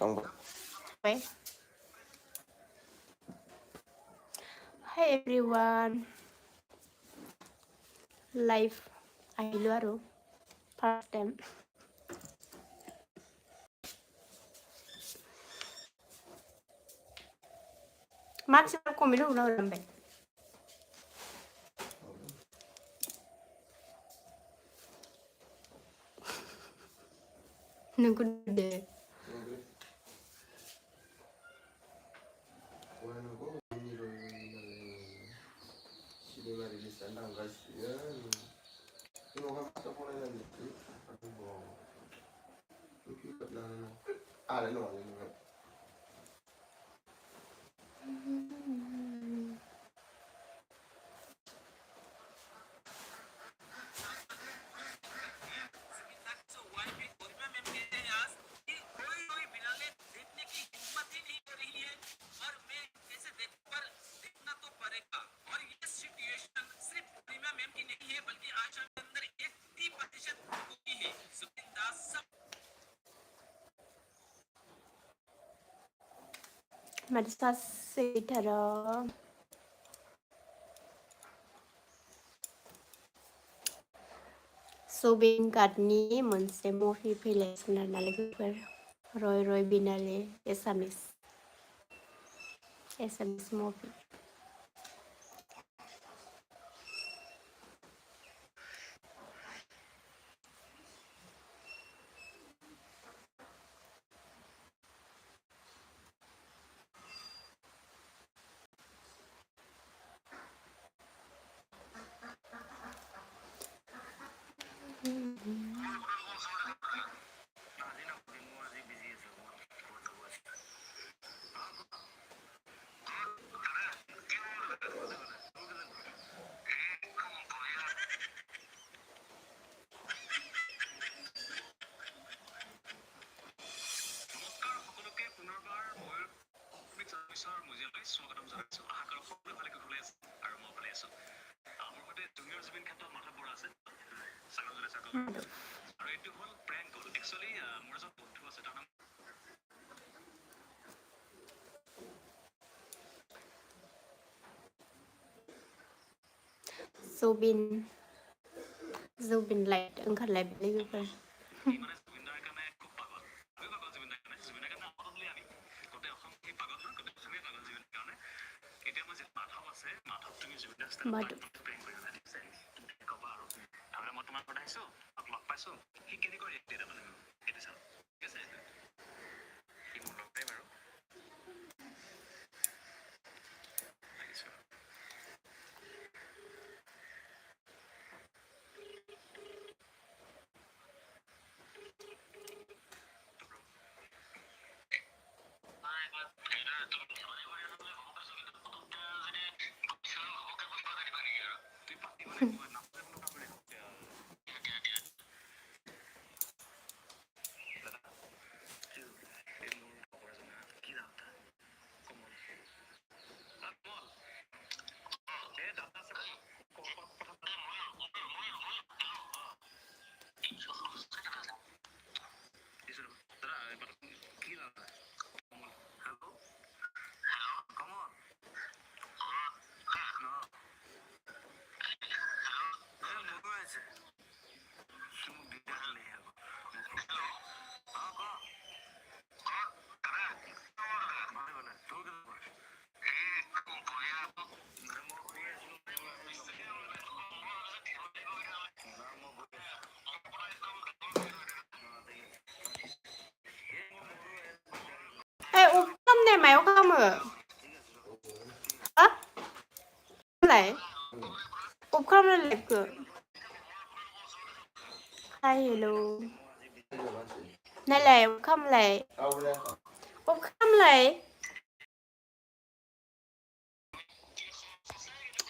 Wait. Hi everyone. Live Ailuaro. Part time. Maximum kung minum na lambe. Nunggu deh. Marisa Sitara. Subin Kadni Monse Mofi Piles Nanalaguper Roy Binale SMS Mofi. Zubin light angkat light lagi. Madu. Upcom này mày có không rồi? Hả? Lại Upcom là lại cửa. Hi hello. Này lại Upcom lại. Upcom lại.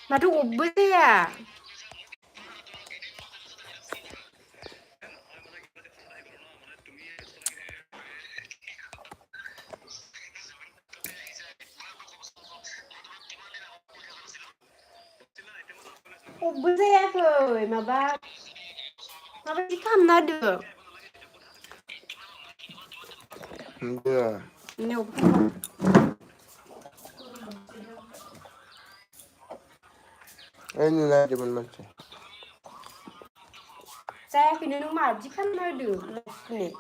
Mà thu ụp bươi à? Ụp bươi rồi mà ba đi thăm nó được. Dạ. Nhiều. Anh là cho mình Saya pindah rumah, jika mana ada ni.